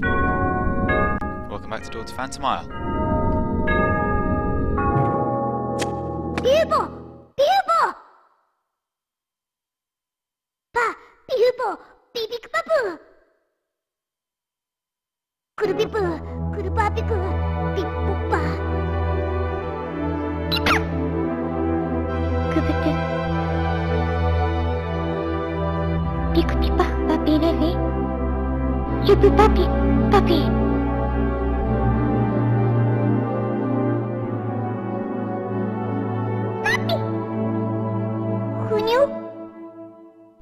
Welcome back to Daughter Phantomile. Bilbo! Bilbo! Bilbo! Bibik babu! Kurubibu! Kurubabibu! Bibbuba! Kubutu! Bikupipa! Papi Lele! Yubu papi! Papi!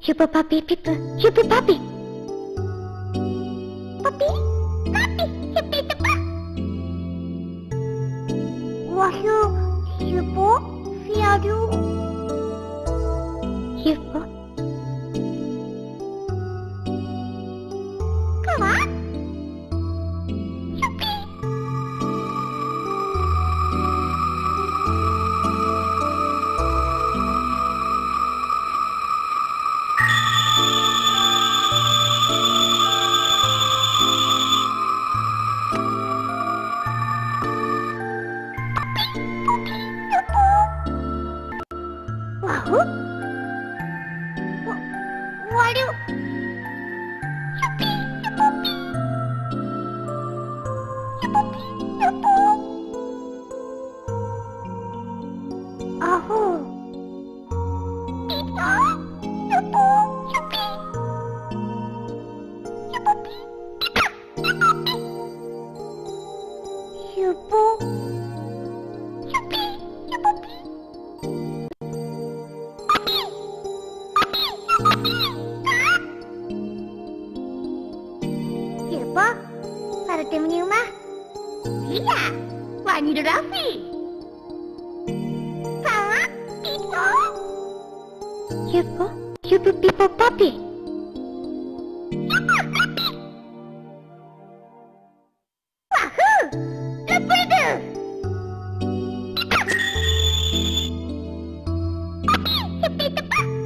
Yubu papi pipu, yubu papi. Papi, papi, yubu tepa. Wahyu, yubu, fiadu. Yubu. Kawa? Yupi. Walu. Yupi, yupupi. Yupupi, yupu. Ahu. Pipa, yupu, yupi. Yupupi, pipa, yupupi. Yupu. Yupi, yupupi. Siapa? Para temennya rumah? Iya, Wani Rafi. Pak, Pipo. Siapa? Siapa Pipo Papi? Siapa Papi? Wahoo! Lepas itu. Papi, siapa tepat?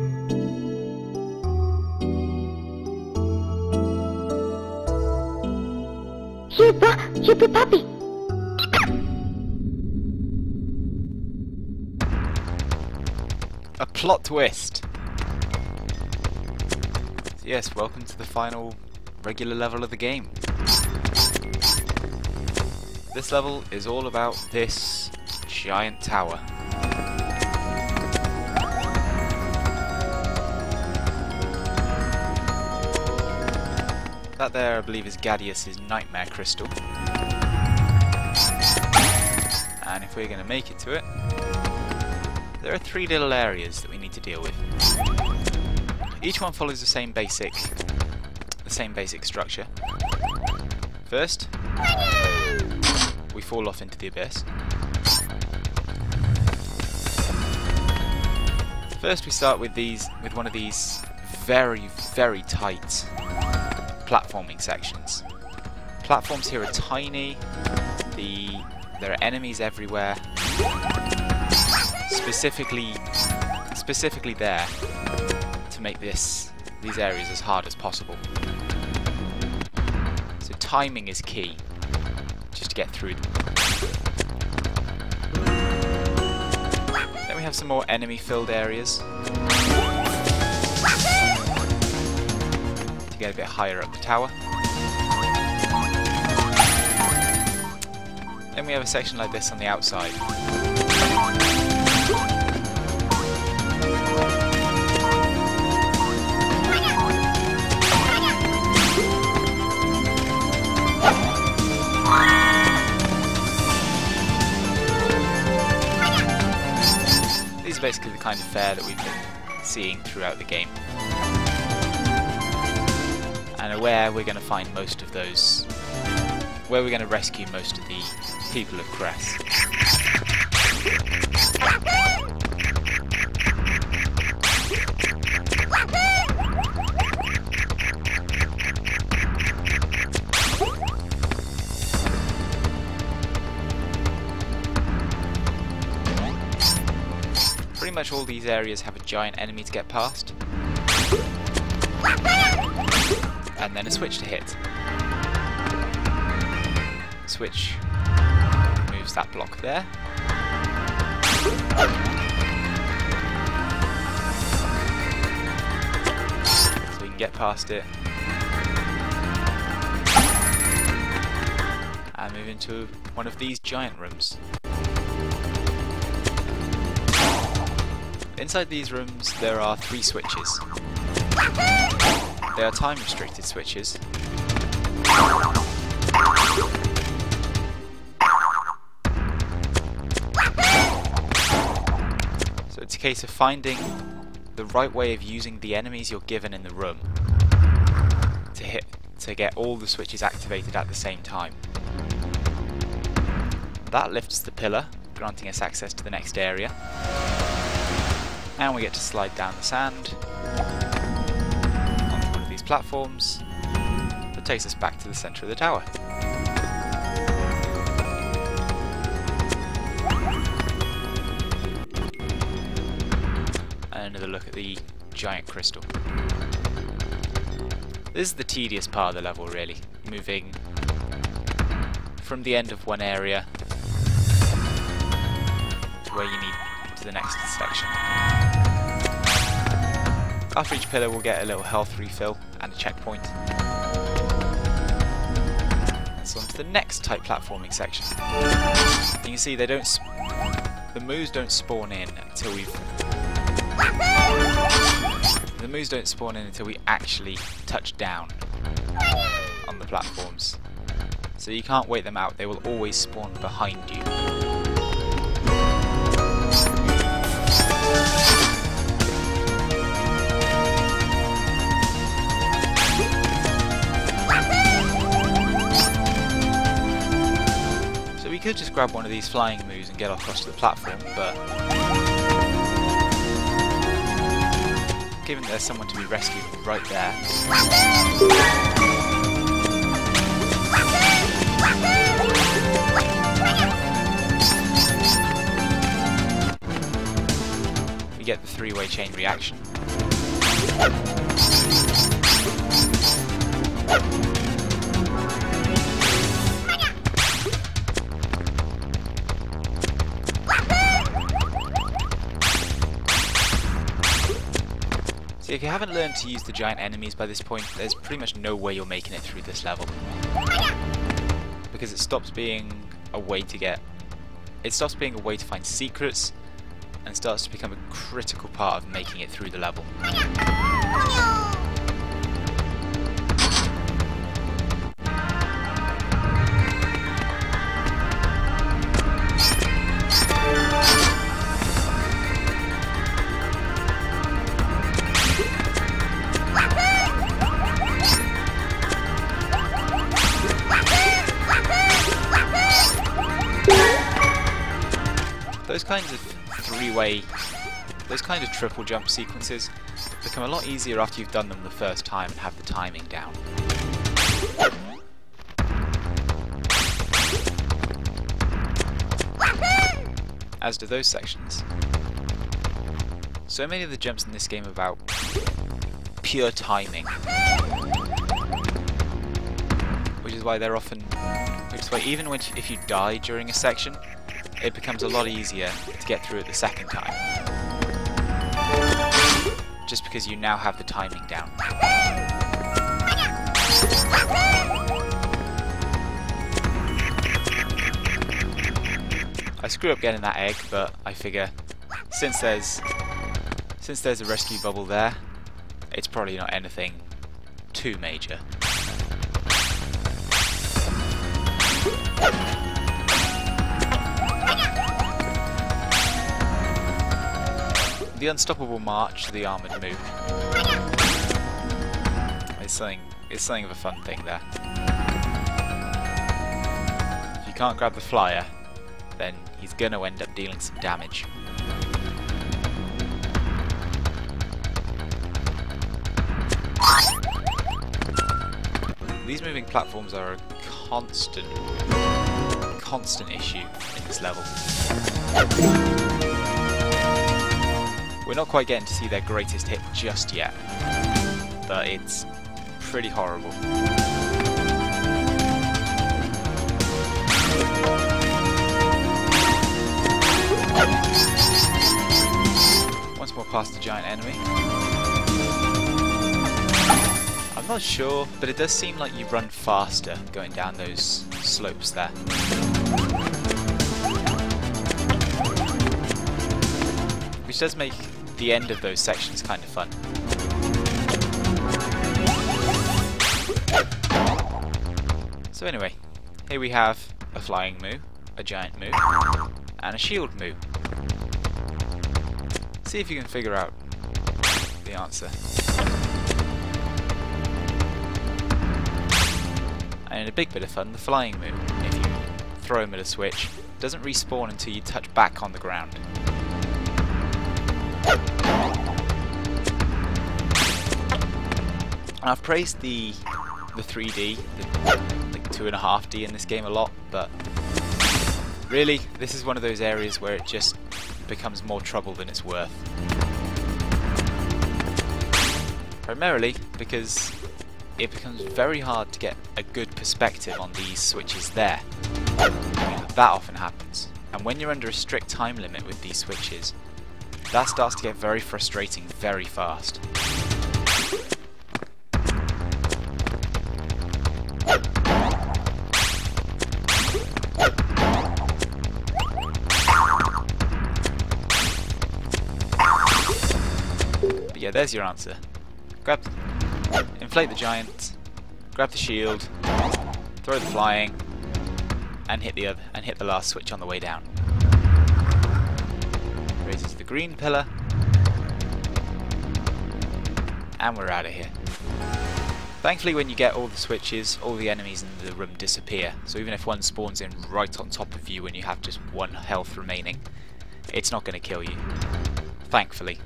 Yubu papi. A plot twist! So yes, welcome to the final regular level of the game. This level is all about this giant tower. That there, I believe, is Ghadius' nightmare crystal. And if we're going to make it to it, there are 3 little areas that we need to deal with. Each one follows the same basic structure. First, we fall off into the abyss. First, we start with one of these very, very tight platforming sections. Platforms here are tiny. There are enemies everywhere. Specifically there to make these areas as hard as possible. So timing is key, just to get through them. Then we have some more enemy-filled areas to get a bit higher up the tower. Then we have a section like this on the outside. These are basically the kind of fare that we've been seeing throughout the game. And where we're going to find most of those, where we're going to rescue most of the people of Cress. Pretty much all these areas have a giant enemy to get past. And then a switch to hit. switch moves that block there. So we can get past it and move into one of these giant rooms. Inside these rooms there are 3 switches. They are time restricted switches. So it's a case of finding the right way of using the enemies you're given in the room to get all the switches activated at the same time. That lifts the pillar, granting us access to the next area. And we get to slide down the sand onto one of these platforms that takes us back to the centre of the tower. And another look at the giant crystal. This is the tedious part of the level, really, moving from the end of one area to where you need to the next section. After each pillar we'll get a little health refill and a checkpoint. So on to the next type platforming section. You can see they don't the moves don't spawn in until we actually touch down on the platforms. So you can't wait them out, they will always spawn behind you. So we could just grab one of these flying moves and get across to the platform, but given there's someone to be rescued right there, we get the 3-way chain reaction. So if you haven't learned to use the giant enemies by this point, there's pretty much no way you're making it through this level. Because it stops being a way to find secrets and starts to become a critical part of making it through the level. Those kind of triple jump sequences become a lot easier after you've done them the first time and have the timing down. As do those sections. So many of the jumps in this game are about pure timing, which is why even if you die during a section, it becomes a lot easier to get through it the second time, just because you now have the timing down. I screw up getting that egg, but I figure since there's a rescue bubble there, it's probably not anything too major. The unstoppable march, the armoured move. It's something of a fun thing there. If you can't grab the flyer, then he's going to end up dealing some damage. These moving platforms are a constant issue in this level. We're not quite getting to see their greatest hit just yet, but it's pretty horrible. past a giant enemy. I'm not sure, but it does seem like you run faster going down those slopes there. Which does make the end of those sections kind of fun. So anyway, here we have a flying moo, a giant moo, and a shield moo. See if you can figure out the answer. And in a big bit of fun, the flying moo, if you throw him at a switch, doesn't respawn until you touch back on the ground. And I've praised the 3D, the 2.5D in this game a lot, but really, this is one of those areas where it just becomes more trouble than it's worth. Primarily because it becomes very hard to get a good perspective on these switches there. That often happens, and when you're under a strict time limit with these switches, that starts to get very frustrating very fast. But yeah, there's your answer. Inflate the giant, grab the shield, throw the flying, and hit the last switch on the way down. Raises the green pillar, and we're out of here. Thankfully, when you get all the switches, all the enemies in the room disappear, so even if one spawns in right on top of you when you have just 1 health remaining, it's not going to kill you. Thankfully.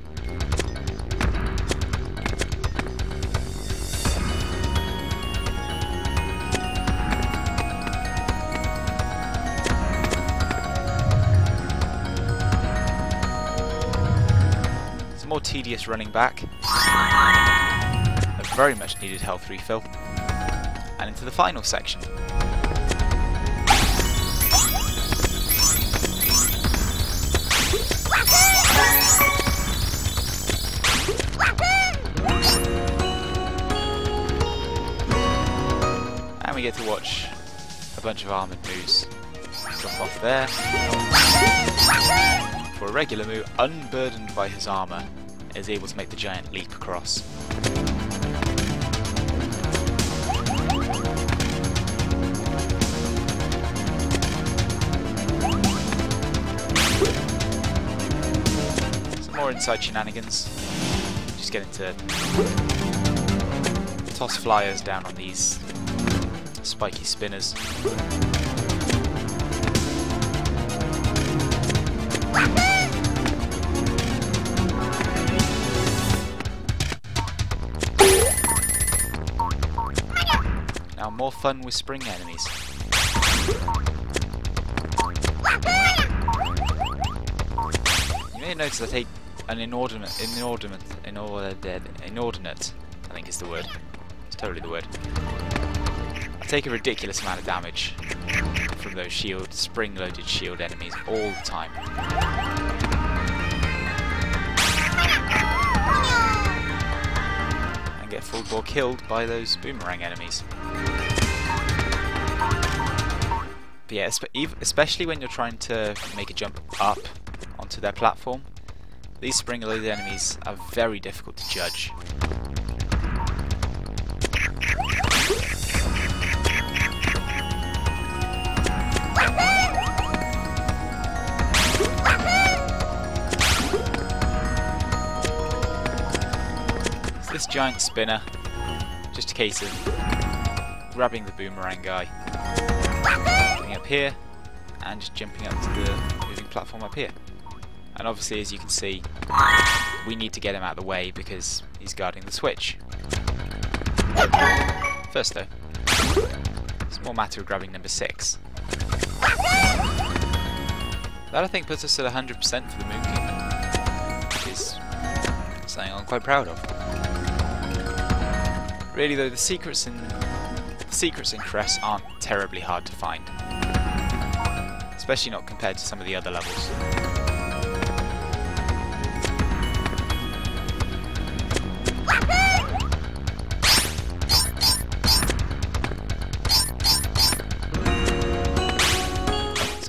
More tedious running back, a very much needed health refill, and into the final section. And we get to watch a bunch of armoured moos drop off there. For a regular moo, unburdened by his armour, is able to make the giant leap across. Some more inside shenanigans. Just getting to toss flyers down on these spiky spinners. Now more fun with spring enemies. You may notice I take an inordinate, I think is the word. It's totally the word. I take a ridiculous amount of damage from those spring-loaded shield enemies all the time. And get full bore killed by those boomerang enemies. But yeah, especially when you're trying to make a jump up onto their platform, these spring-loaded enemies are very difficult to judge. So this giant spinner, just a case of grabbing the boomerang guy, getting up here, and just jumping up to the moving platform up here. And obviously, as you can see, we need to get him out of the way because he's guarding the switch. First though, it's more a matter of grabbing number 6. That I think puts us at 100% for the Moon Kingdom, which is something I'm quite proud of. Really though, the secrets in Cress aren't terribly hard to find, especially not compared to some of the other levels.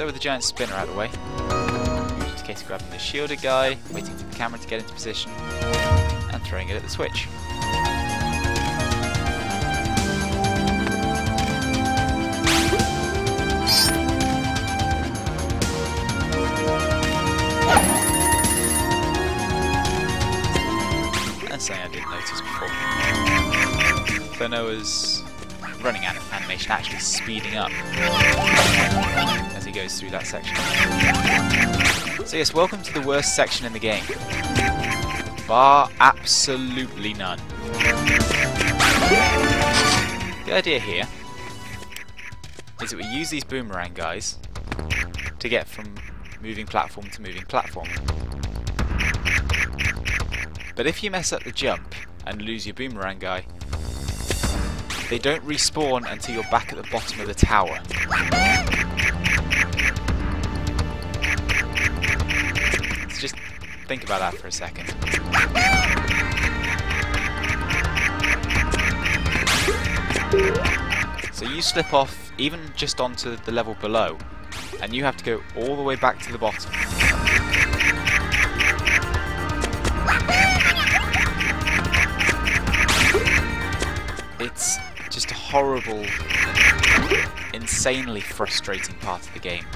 So with the giant spinner out of the way, just in case grabbing the shielded guy, waiting for the camera to get into position, and throwing it at the switch. That's something I didn't notice before. Klonoa's running animation actually speeding up as he goes through that section. So yes, welcome to the worst section in the game. Bar absolutely none. The idea here is that we use these boomerang guys to get from moving platform to moving platform. But if you mess up the jump and lose your boomerang guy, they don't respawn until you're back at the bottom of the tower. So just think about that for a second. So you slip off even just onto the level below, and you have to go all the way back to the bottom. It's just a horrible, insanely frustrating part of the game.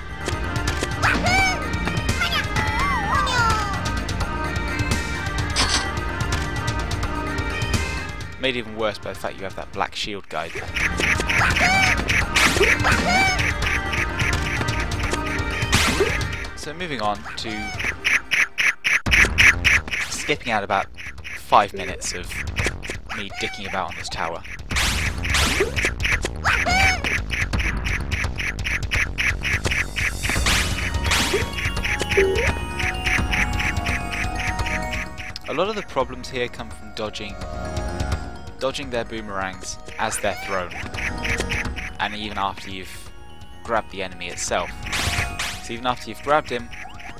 Made even worse by the fact you have that black shield guide there. So moving on to skipping out about 5 minutes of me dicking about on this tower. A lot of the problems here come from dodging their boomerangs as they're thrown, and even after you've grabbed the enemy itself. So even after you've grabbed him,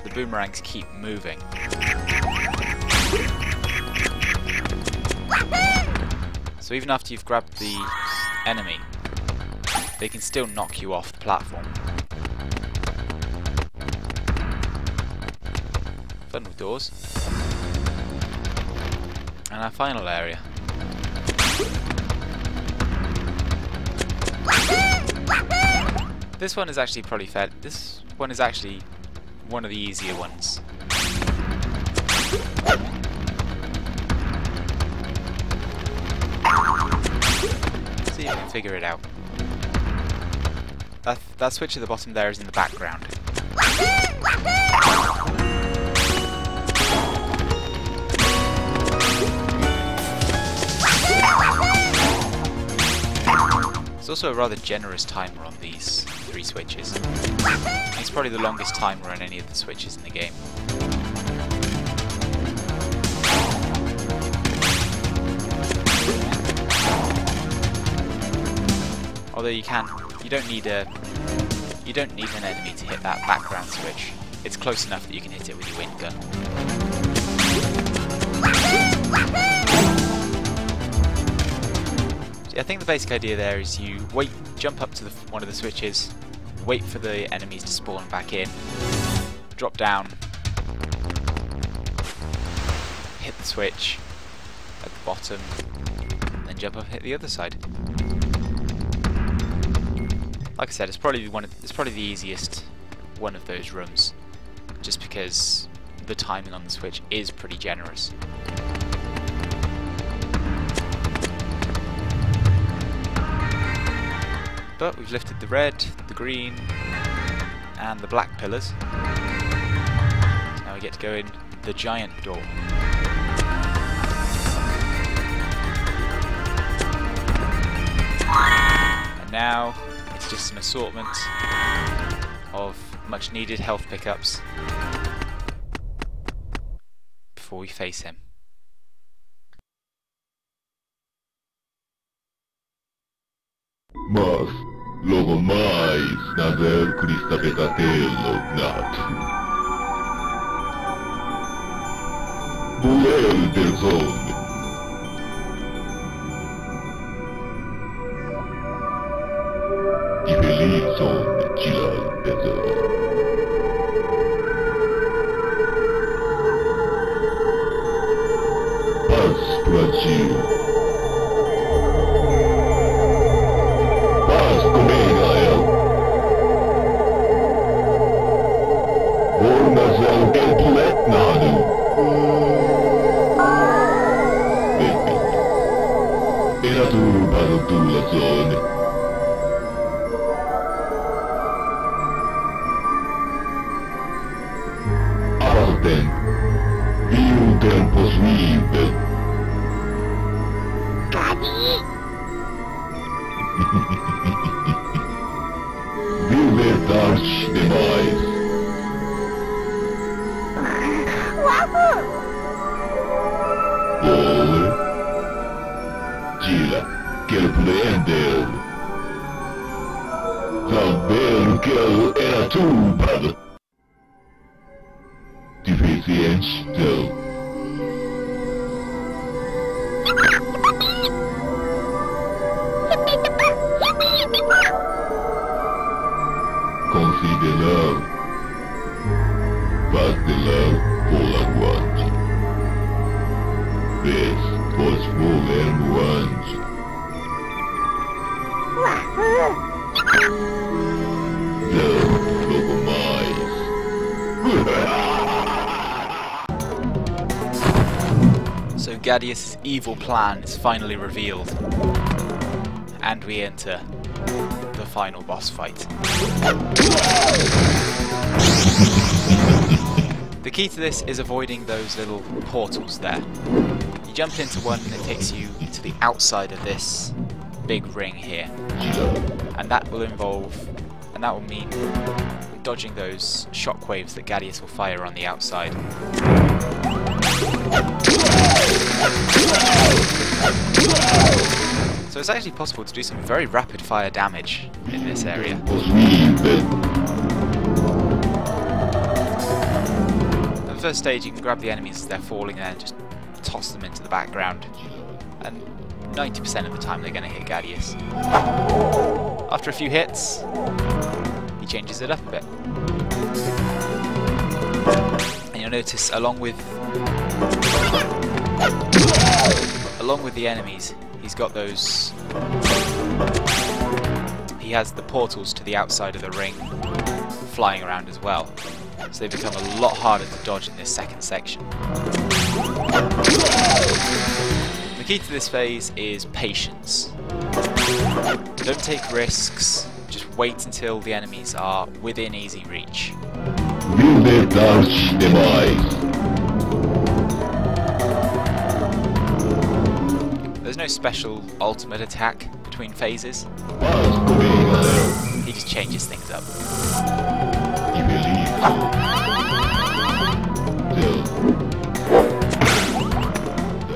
the boomerangs keep moving. So even after you've grabbed the enemy, they can still knock you off the platform. Fun with doors. And our final area. This one is actually probably fair. This one is actually one of the easier ones. See if you can figure it out. That switch at the bottom there is in the background. There's also a rather generous timer on these 3 switches. It's probably the longest timer on any of the switches in the game. Although you don't need an enemy to hit that background switch. It's close enough that you can hit it with your wind gun. I think the basic idea there is you jump up to one of the switches, wait for the enemies to spawn back in, drop down, hit the switch at the bottom, then jump up and hit the other side. Like I said, it's probably the easiest one of those rooms, just because the timing on the switch is pretty generous. But we've lifted the red, the green, and the black pillars. So now we get to go in the giant door. And now it's just an assortment of much needed health pickups before we face him. Mas logo mais naver Krista petatelo nat. Duel del zone. Ifelizon Chilal Bezel. Paz Brasil. Paz Comegael. Bornazel Elpulet Nadu. Era tu para tu la zone. Abaten. Viu tempos vive. Ghadi! Vive tarde demais. Wahoo! Oi. Tira, quero prender. Saber que eu era tudo. Deficiente, não. Considerar. Vacilar por aguante. Vez, pois voler no anjo. Wahoo! Não, logo mais. So Ghadius' evil plan is finally revealed, and we enter the final boss fight. The key to this is avoiding those little portals there. You jump into one and it takes you to the outside of this big ring here, and that will mean dodging those shockwaves that Ghadius will fire on the outside. So it's actually possible to do some very rapid fire damage in this area. At the first stage you can grab the enemies as they're falling there and just toss them into the background, and 90% of the time they're going to hit Ghadius. After a few hits, he changes it up a bit. And you'll notice along with the enemies, he's got those... he has the portals to the outside of the ring flying around as well. So they become a lot harder to dodge in this second section. The key to this phase is patience. Don't take risks, just wait until the enemies are within easy reach. There's no special ultimate attack between phases. He just changes things up.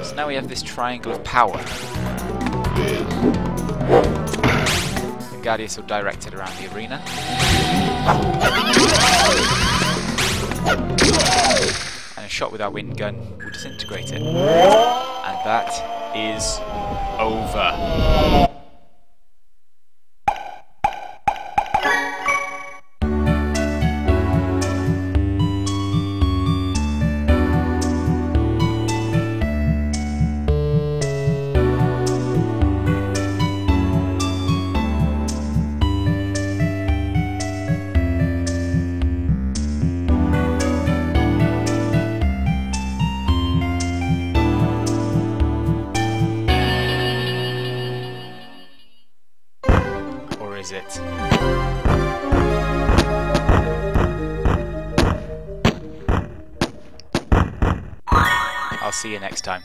So now we have this triangle of power. And Ghadius will direct it around the arena. And a shot with our wind gun will disintegrate it. And that is over. Is it? I'll see you next time.